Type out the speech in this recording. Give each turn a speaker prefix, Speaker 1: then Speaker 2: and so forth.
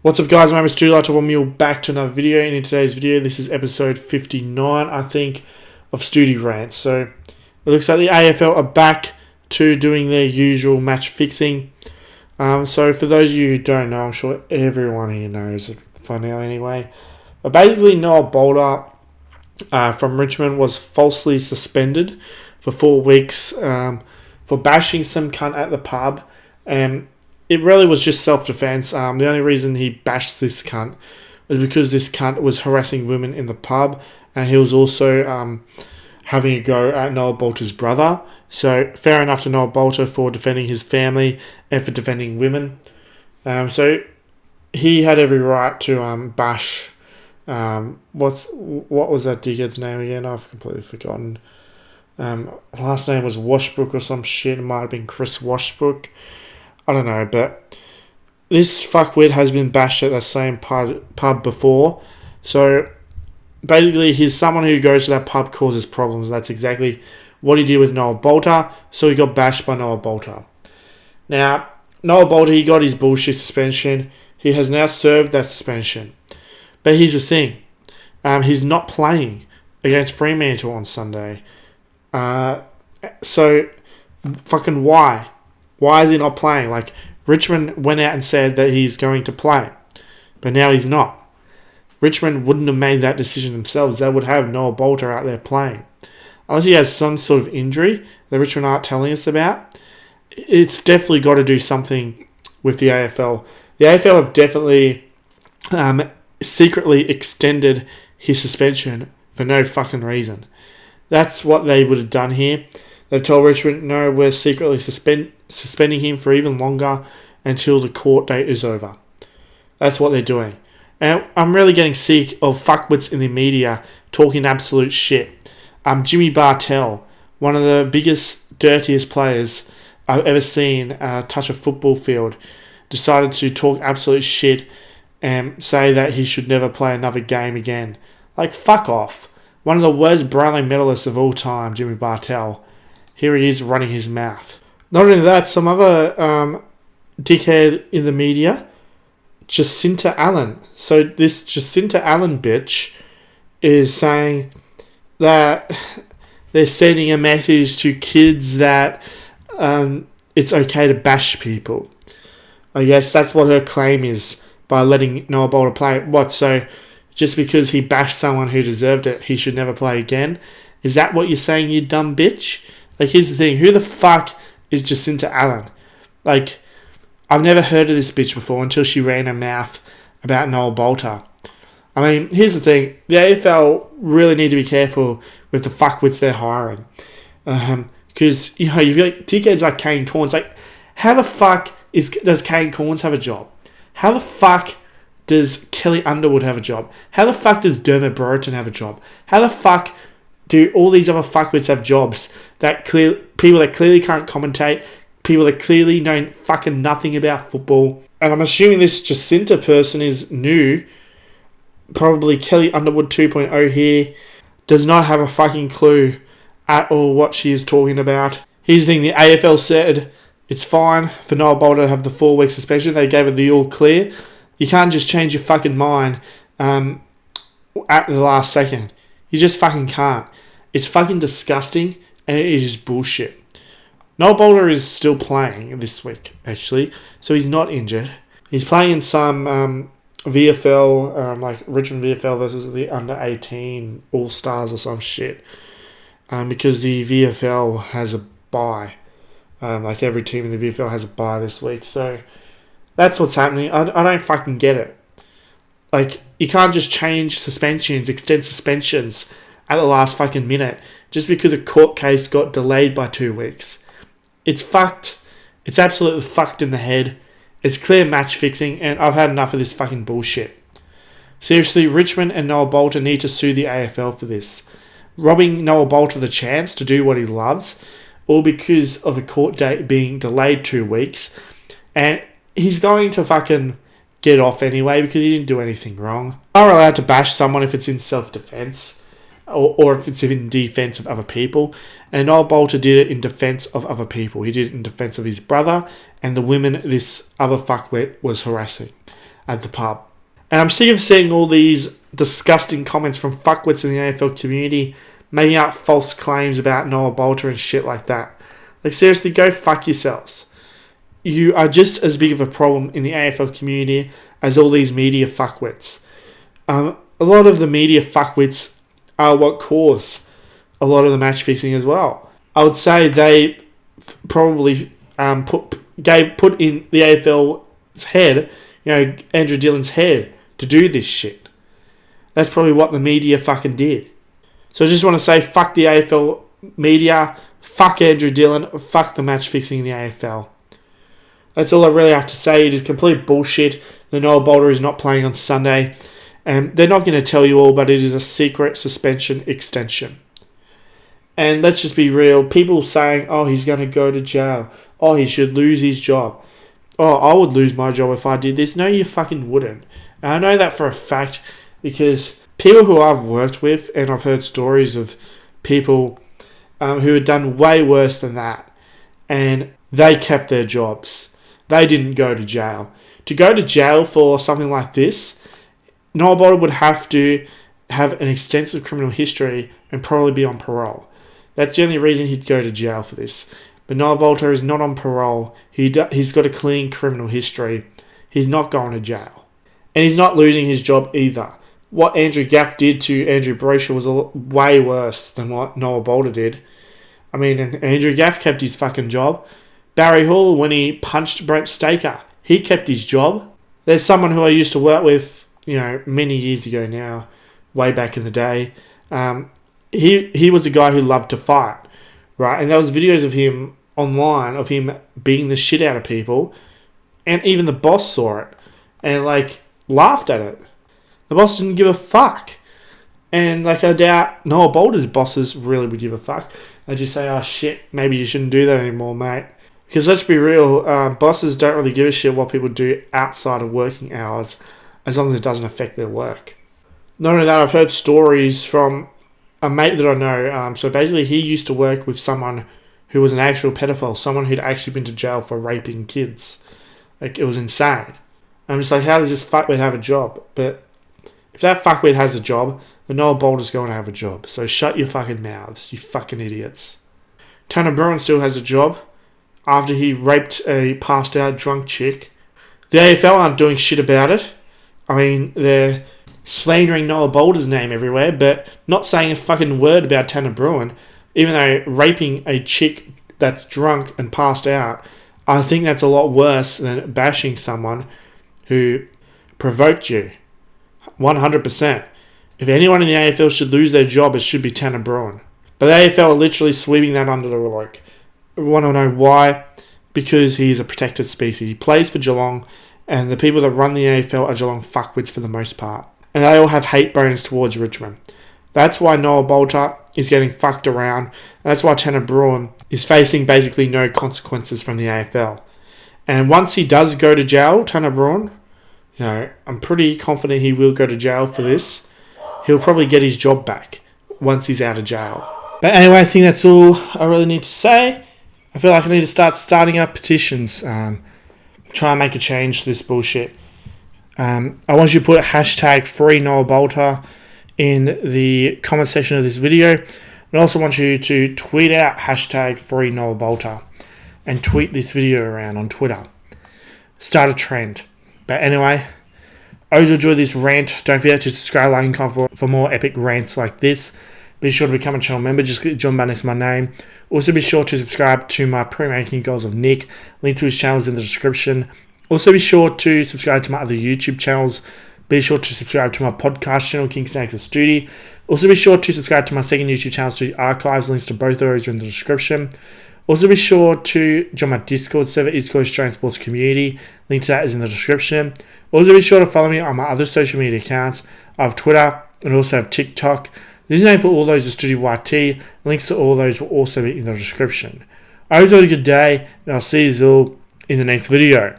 Speaker 1: What's up, guys? My name is Stoody. I'd like to welcome you all back to another video. And in today's video, this is episode 59, I think, of Stoody Rants. So it looks like the AFL are back to doing their usual match fixing. So for those of you who don't know, I'm sure everyone here knows it by now anyway. But basically, Noah Balta from Richmond was falsely suspended for 4 weeks for bashing some cunt at the pub. And it really was just self-defense. The only reason he bashed this cunt was because this cunt was harassing women in the pub, and he was also having a go at Noah Balta's brother. So fair enough to Noah Balta for defending his family and for defending women. So he had every right to bash. What was that dickhead's name again? I've completely forgotten. Last name was Washbrook or some shit. It might have been Chris Washbrook. I don't know, but this fuckwit has been bashed at the same pub before. So basically, he's someone who goes to that pub, causes problems. That's exactly what he did with Noah Balta. So he got bashed by Noah Balta. Now, Noah Balta, he got his bullshit suspension. He has now served that suspension. But here's the thing. He's not playing against Fremantle on Sunday. So, fucking why? Why is he not playing? Like, Richmond went out and said that he's going to play, but now he's not. Richmond wouldn't have made that decision themselves. They would have Noah Balta out there playing. Unless he has some sort of injury that Richmond aren't telling us about, it's definitely got to do something with the AFL. The AFL have definitely secretly extended his suspension for no fucking reason. That's what they would have done here. They've told Richmond, no, we're secretly suspending him for even longer until the court date is over. That's what they're doing. And I'm really getting sick of fuckwits in the media talking absolute shit. Jimmy Bartell, one of the biggest, dirtiest players I've ever seen touch a football field, decided to talk absolute shit and say that he should never play another game again. Like, fuck off. One of the worst Brownlow medalists of all time, Jimmy Bartell. Here he is running his mouth. Not only that, some other dickhead in the media, Jacinta Allen. So this Jacinta Allen bitch is saying that they're sending a message to kids that it's okay to bash people. I guess that's what her claim is by letting Noah Balta play. What, so just because he bashed someone who deserved it, he should never play again? Is that what you're saying, you dumb bitch? Like, here's the thing. Who the fuck is Jacinta Allen? Like, I've never heard of this bitch before until she ran her mouth about Noah Balta. I mean, here's the thing. The AFL really need to be careful with the fuckwits they're hiring. Because, you know, you've got dickheads like Kane Corns. Like, how the fuck does Kane Corns have a job? How the fuck does Kelly Underwood have a job? How the fuck does Dermot Brereton have a job? How the fuck do all these other fuckwits have jobs that people that clearly can't commentate, people that clearly know fucking nothing about football? And I'm assuming this Jacinta person is new. Probably Kelly Underwood 2.0 here. Does not have a fucking clue at all what she is talking about. Here's the thing, the AFL said it's fine for Noah Balta to have the 4-week suspension. They gave it the all clear. You can't just change your fucking mind at the last second. You just fucking can't. It's fucking disgusting, and it is bullshit. Noah Balta is still playing this week, actually, so he's not injured. He's playing in some VFL, like Richmond VFL versus the under-18 All-Stars or some shit, because the VFL has a bye. Like every team in the VFL has a bye this week, so that's what's happening. I don't fucking get it. Like, you can't just change suspensions, extend suspensions at the last fucking minute just because a court case got delayed by 2 weeks. It's fucked. It's absolutely fucked in the head. It's clear match fixing, and I've had enough of this fucking bullshit. Seriously, Richmond and Noah Balta need to sue the AFL for this. Robbing Noah Balta the chance to do what he loves, all because of a court date being delayed 2 weeks, and he's going to fucking get off anyway because he didn't do anything wrong. Are allowed to bash someone if it's in self-defense or if it's in defense of other people. And Noah Balta did it in defense of other people. He did it in defense of his brother and the women this other fuckwit was harassing. at the pub. And I'm sick of seeing all these disgusting comments from fuckwits in the AFL community making up false claims about Noah Balta and shit like that. Like, seriously, go fuck yourselves. You are just as big of a problem in the AFL community as all these media fuckwits. A lot of the media fuckwits are what cause a lot of the match fixing as well. I would say they probably put in the AFL's head, Andrew Dillon's head, to do this shit. That's probably what the media fucking did. So I just want to say, fuck the AFL media, fuck Andrew Dillon, fuck the match fixing in the AFL. That's all I really have to say. It is complete bullshit. The Noah Balta is not playing on Sunday. And they're not going to tell you all, but it is a secret suspension extension. And let's just be real. People saying, oh, he's going to go to jail. Oh, he should lose his job. Oh, I would lose my job if I did this. No, you fucking wouldn't. And I know that for a fact because people who I've worked with, and I've heard stories of people who had done way worse than that, and they kept their jobs. They didn't go to jail. To go to jail for something like this, Noah Balta would have to have an extensive criminal history and probably be on parole. That's the only reason he'd go to jail for this. But Noah Balta is not on parole. He's got a clean criminal history. He's not going to jail. And he's not losing his job either. What Andrew Gaff did to Andrew Brocher was way worse than what Noah Balta did. I mean, Andrew Gaff kept his fucking job. Barry Hall, when he punched Brent Staker, he kept his job. There's someone who I used to work with, many years ago now, way back in the day. He was a guy who loved to fight, right? And there was videos of him online of him beating the shit out of people, and even the boss saw it and laughed at it. The boss didn't give a fuck. And I doubt Noah Balta's bosses really would give a fuck. They'd just say, oh shit, maybe you shouldn't do that anymore, mate. Because let's be real, bosses don't really give a shit what people do outside of working hours, as long as it doesn't affect their work. Not only that, I've heard stories from a mate that I know. So basically, he used to work with someone who was an actual pedophile, someone who'd actually been to jail for raping kids. It was insane. I'm just like, how does this fuckwit have a job? But if that fuckwit has a job, then Noah Balta's going to have a job. So shut your fucking mouths, you fucking idiots. Tanner Bruhn still has a job after he raped a passed out drunk chick. The AFL aren't doing shit about it. I mean, they're slandering Noah Balta's name everywhere, but not saying a fucking word about Tanner Bruhn, even though raping a chick that's drunk and passed out, I think that's a lot worse than bashing someone who provoked you. 100%. If anyone in the AFL should lose their job, it should be Tanner Bruhn. But the AFL are literally sweeping that under the rug. I want to know why? Because he is a protected species. He plays for Geelong, and the people that run the AFL are Geelong fuckwits for the most part. And they all have hate bones towards Richmond. That's why Noah Balta is getting fucked around. That's why Tanner Bruhn is facing basically no consequences from the AFL. And once he does go to jail, Tanner Bruhn, I'm pretty confident he will go to jail for this. He'll probably get his job back once he's out of jail. But anyway, I think that's all I really need to say. I feel like I need to start starting up petitions. Try and make a change to this bullshit. I want you to put hashtag free Noah Balta in the comment section of this video. I also want you to tweet out hashtag free Noah Balta and tweet this video around on Twitter. Start a trend. But anyway, I always enjoy this rant. Don't forget to subscribe, like, and comment for more epic rants like this. Be sure to become a channel member. Just click John Button next to my name. Also be sure to subscribe to my Pre-Making Goals of Nick. Link to his channel is in the description. Also be sure to subscribe to my other YouTube channels. Be sure to subscribe to my podcast channel, King Snakes and Stoody. Also be sure to subscribe to my second YouTube channel, Stoody Archives. Links to both of those are in the description. Also be sure to join my Discord server, East Coast Australian Sports Community. Link to that is in the description. Also be sure to follow me on my other social media accounts. I have Twitter and also have TikTok. The username for all those is StoodyYT. Links to all those will also be in the description. I hope you have a good day, and I'll see you all in the next video.